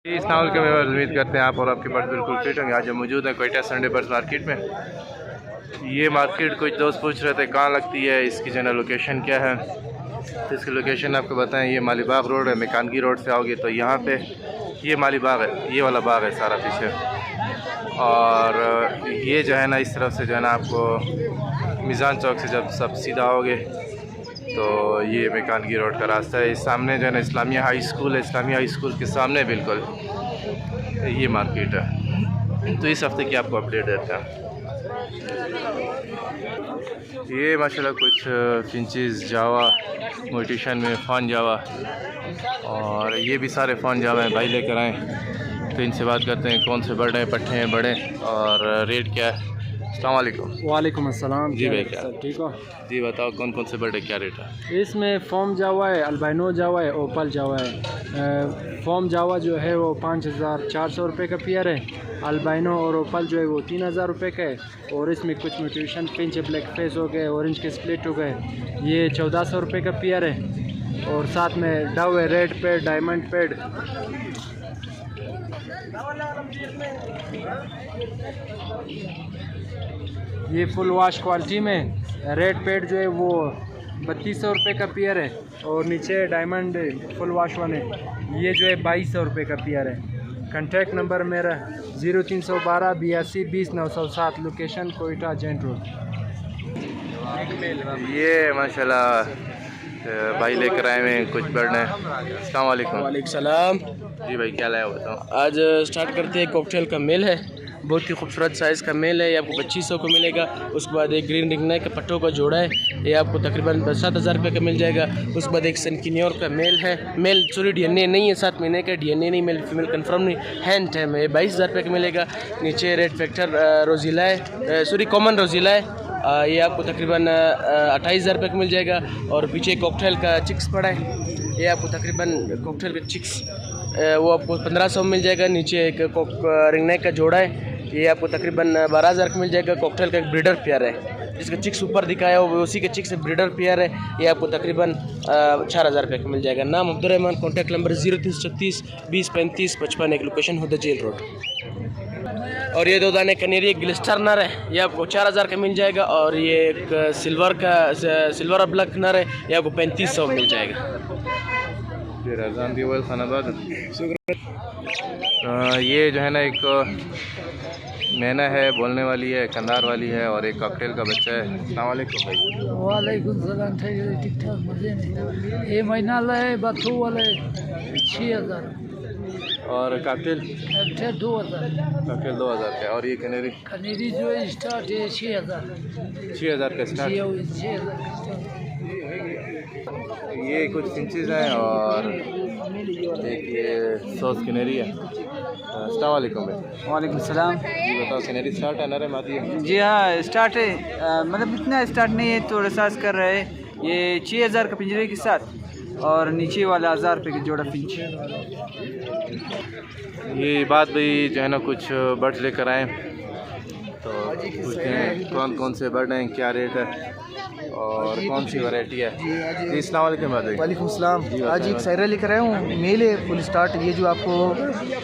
इस नावल के मैं उम्मीद करते हैं आप और आपके पास बिल्कुल फिट होंगे। आज हम मौजूद हैं कोयटा संडे बर्ड्स मार्केट में। ये मार्केट कुछ दोस्त पूछ रहे थे कहाँ लगती है, इसकी जो है लोकेशन क्या है। तो इसकी लोकेशन आपको बताएं, ये मालीबाग रोड है। मेकानगी रोड से आओगे तो यहाँ पे ये मालीबाग है, ये वाला बाग है सारा पीछे। और ये जो है ना इस तरफ से जो है ना आपको मिज़ान चौक से जब सब सीधा आओगे तो ये मेकानगी रोड का रास्ता है। इस सामने जो है ना इस्लामिया हाई स्कूल है। इस्लामिया हाई स्कूल के सामने बिल्कुल ये मार्केट है। तो इस हफ्ते की आपको अपडेट देता है। ये माशाल्लाह कुछ फिंचेस जावा मोटिशन में फ़ॉन जावा, और ये भी सारे फ़ॉन जावा हैं। भाई लेकर आएँ तो इनसे बात करते हैं कौन से बर्ड हैं, पट्टे हैं बड़े, और रेट क्या है। अस्सलाम वालेकुम। वालेकुम अस्सलाम। जी भाई, क्या ठीक हो? जी बताओ कौन कौन से बर्ड है, क्या रेट है। इसमें फॉर्म जावा है, अल्बाइनो जावा है, ओपल जावा है। फॉर्म जावा जो है वो 5400 रुपये का पेयर है। अल्बाइनो और ओपल जो है वो 3000 रुपये का है। और इसमें कुछ म्यूटेशन पिंच ब्लैक फेस हो गए, ऑरेंज के स्प्लिट हो गए, ये 1400 रुपये का पेयर है। और साथ में डव है, रेड पेड, डायमंड पेड। ये फुल वॉश क्वालिटी में रेड पेड जो है वो 3200 रुपये का पेयर है। और नीचे डायमंड फुल वॉश वाले ये जो है 2200 रुपये का पेयर है। कॉन्टैक्ट नंबर मेरा 0312 82 20 907, लोकेशन कोयटा जेंट रोड। ये माशाल्लाह भाई लेकर आए हुए कुछ बर्ड हैं। अस्सलाम वालेकुम। वालेकुम सलाम। जी भाई क्या लाया बताओ। आज स्टार्ट करते हैं। कॉकटेल का मेल है, बहुत ही खूबसूरत साइज़ का मेल है। ये आपको 2500 को मिलेगा। उसके बाद एक ग्रीन रिंग नेक के पट्टों का जोड़ा है, ये आपको तकरीबन 7000 रुपये का मिल जाएगा। उसके बाद एक सनकिन्योर का मेल है, मेल सॉरी DNA नहीं है, 7 महीने का DNA नहीं, मेल फीमेल कंफर्म नहीं, हैंड टाइम है, 22000 रुपये का मिलेगा। नीचे रेड फैक्टर रोजीला है, सॉरी कॉमन रोजीला है, ये आपको तकरीबन 28000 रुपये का मिल जाएगा। और पीछे कॉकटेल का चिक्स पड़ा है, ये आपको तकरीबन कॉकटेल का चिक्स वो आपको 1500 मिल जाएगा। नीचे एक रिंग नेक का जोड़ा है, ये आपको तकरीबन 12000 का मिल जाएगा। कॉकटेल का एक ब्रीडर पेयर है जिसका चिक्स ऊपर दिखाया हो, उसी के चिक्स से ब्रीडर पेयर है, ये आपको तकरीबन 4000 रुपये का मिल जाएगा। नाम अब्दुर्रहमान, कॉन्टैक्ट नंबर 0336 20 35 55, एक लोकेशन होता जेल रोड। और ये 2 दाने कनेरी एक ग्लिस्टर नर है, ये आपको 4000 का मिल जाएगा। और ये एक सिल्वर और ब्लैक नर है, ये आपको 3500 मिल जाएगा। ये जो है ना एक मैना है, बोलने वाली है, कंधार वाली है, और एक कॉकटेल का बच्चा है। अस्सलाम वालेकुम भाई। वालेकुम सलाम। ठीक ठाक मजे में। ये महीना है बथू वाले 6000 और कॉकटेल 2000 का। और ये कनेरी कनेरी जो है स्टार्ट है 6000 का स्टार्ट। 6000 ये कुछ इंचेस हैं और एक ये सॉस कनेरी है। अस्सलाम वालेकुम भाई। वालेकुम सलाम। जी बताओ कनेरी स्टार्ट है, नर है, मादी है। जी हाँ स्टार्ट है, मतलब इतना स्टार्ट नहीं है, थोड़ा सास कर रहे हैं। ये 6000 का पिंजरे के साथ, और नीचे वाला 1000 रुपये की जोड़ा पिंच। ये बात भाई जो है ना कुछ बर्ड्स लेकर आए, तो पूछते हैं कौन कौन से बर्ड हैं, क्या रेट है और कौन सी वैरायटी है। जी अस्सलाम वालेकुम। वालेकुम सलाम। आज एक सायरा लेकर आया हूँ, मेल है, फुल स्टार्ट। ये जो आपको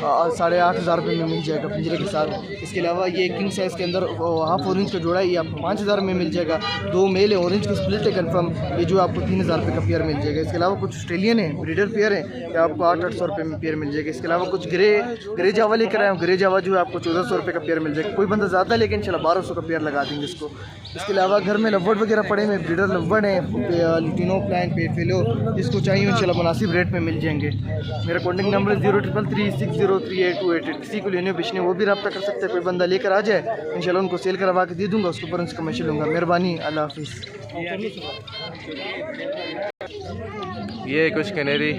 8500 रुपये में मिल जाएगा पिंजरे के साथ। इसके अलावा ये किंग साइज़ के अंदर हाफ ऑरेंज का जोड़ा है, ये आपको 5000 में मिल जाएगा। 2 मेल है, ऑरेंज का स्प्लिट है कन्फर्म, ये जो आपको 3000 रुपये का पेयर मिल जाएगा। इसके अलावा कुछ ऑस्ट्रेलियन है, ब्रीडर पेयर है, ये आपको 800 रुपये में पेयर मिल जाएगा। इसके अलावा कुछ ग्रे जावा लेकर आया हूँ, ग्रे जावा जो है आपको 1400 रुपये का पेयर मिल जाएगा। कोई बंदा ज़्यादा लेकिन चला 1200 का पेयर लगा देंगे इसको। इसके अलावा घर में लव्वर्ड वगैरह पड़े हैं, ब्रीडर लव्वर्ड है, लिटिनो प्लान पे फेलो, जिसको चाहिए इंशाल्लाह मुनासिब रेट में मिल जाएंगे। मेरा कॉन्टैक्ट नंबर है 0333603888। किसी को लेने बेचने वो भी रब्ता कर सकते हैं। कोई बंदा लेकर आ जाए इंशाल्लाह उनको सेल करवा के दे दूँगा, उसके ऊपर उनसे कमीशन लूँगा। मेहरबानी, अल्लाह हाफिज़। ये कुछ कनेरी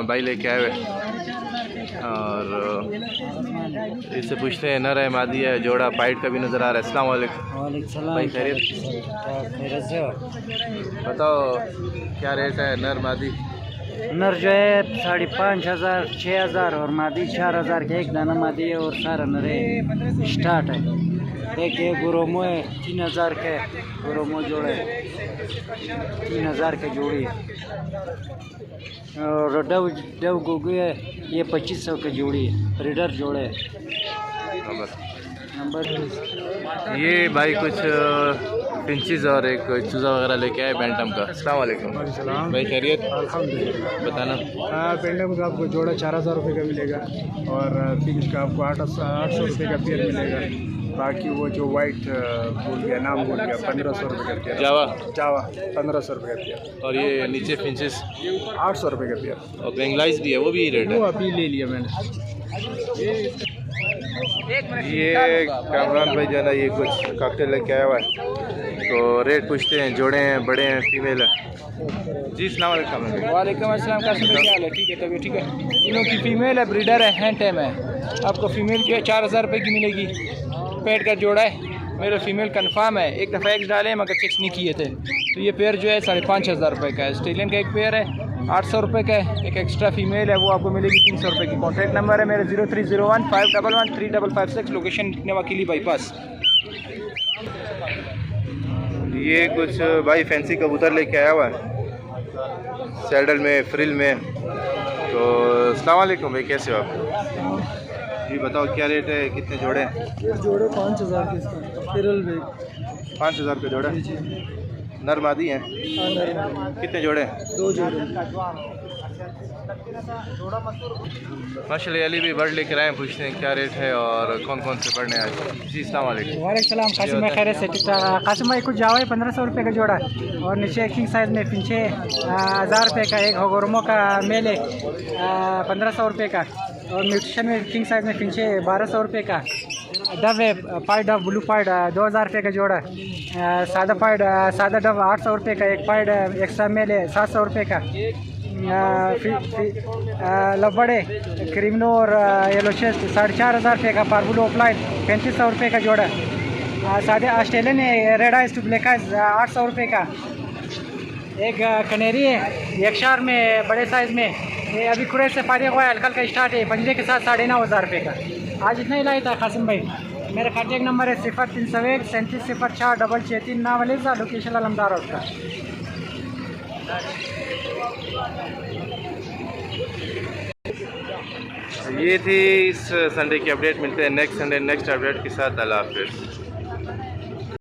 भाई लेके आए हुए, और इससे पूछते हैं नर है, मादी है, जोड़ा पाइट का भी नज़र आ रहा है। अस्सलाम वालेकुम भाई, खैरियत से हो? बताओ क्या रेट है नर मादी। नर जो है 5500 6000 और मादी 4000 के एक दाना मादी है, और सारा नर स्टार्ट है। एक ये गुरोमो है 3000 के, गुरोमो जोड़े 3000 के जोड़ी है। और डव गुगु है ये 2500 के जोड़ी है, रीडर जोड़े है। नंबर ये भाई कुछ पिंचेस और एक चूज़ा वगैरह लेके आए बैंटम का। अस्सलाम वालेकुम भाई, खैरियत? अल्हम्दुलिल्लाह। बताना। पेंडम का आपको जोड़ा 4000 रुपये का मिलेगा और फिंच का आपको 800 रुपये का पेयर मिलेगा। बाकी वो जो वाइट बोल गया, नाम बोल गया, 1500 रुपये का पेयर। जावा 1500 रुपये का पेयर। और ये नीचे फिंचेस 800 रुपये का पेयर। और बेंगलाइज भी है, वो भी रेट है। वो अभी ले लिया मैंने। ये कामरान भाई जो है ना, ये कुछ कॉकटेल लेके आया हुआ है, तो रेट पूछते हैं। जोड़े हैं, बड़े हैं, फीमेल है जी। सलाम वालेकुम। वालेकुम अस्सलाम, कासिम भाई क्या हाल है? ठीक है, तभी ठीक है। इनों की फ़ीमेल है, ब्रीडर है, हैंड टाइम है। आपको फ़ीमेल जो है 4000 रुपये की मिलेगी। पेड़ का जोड़ा है, मेरा फ़ीमेल कंफर्म है। एक दफ़ा एग्स डाले मगर चेक्स नहीं किए थे, तो ये पेयर जो है 5500 रुपये का है। स्टेलियन का एक पेयर है 800 रुपये का है। एक एक्स्ट्रा फीमेल है, वो आपको मिलेगी 300 रुपये की। कॉन्टैक्ट नंबर है मेरा 0301511355 लोकेशन नवाकिली बाईपास। ये कुछ भाई फैंसी कबूतर लेके आया हुआ है, सैडल में, फ्रिल में। तो अस्सलाम वालेकुम भाई, कैसे हो आप? जी बताओ क्या रेट है, कितने जोड़े हैं? जोड़े 5000 के, 5000 के जोड़े। नर मादी हैं? कितने जोड़े हैं? 2 जोड़े। माशाल्लाह अली भी बर्ड लेकर आए, पूछते हैं क्या रेट है और कौन कौन से बर्ड हैं आज। जी अस्सलाम वालेकुम। वालेकुम सलाम। कासिम भाई खैर से? कासिम भाई कुछ जावा है 1500 रुपये का जोड़ा और नीचे एक किंग साइज़ में पीछे 1000 रुपये का। एक होगोरमो का मेल है 1500 रुपये का और म्यूटेशन में किंग साइज़ में पीछे 1200 रुपये का। डव है पाइड डव, ब्लू पाइड 2000 रुपये का जोड़ा। सादा पाइड, सादा डव 800 रुपये का। एक पाइड एक्स्ट्रा मेल है 700 रुपये का। लबड़े क्रिमिनो और येलो चेस्ट 4500 रुपये का। पार्बुलो ऑफलाइन 3500 रुपये का जोड़ा। सादे ऑस्ट्रेलियन है red eyes to black eyes 800 रुपये का। एक कनेरी है यक्षार में बड़े साइज़ में, ये अभी कुरैश से फारिग हुआ है, हल्का का स्टार्ट है, पंजरे के साथ 9500 रुपये का। आज इतना ही लाया था कासिम भाई। मेरा कॉन्टैक्ट नंबर है 0301 3704 663 नावलीजा, लोकेशन अलमदार उसका। ये थी इस संडे की अपडेट। मिलते हैं नेक्स्ट संडे नेक्स्ट अपडेट के साथ। अल्लाह हाफिज़।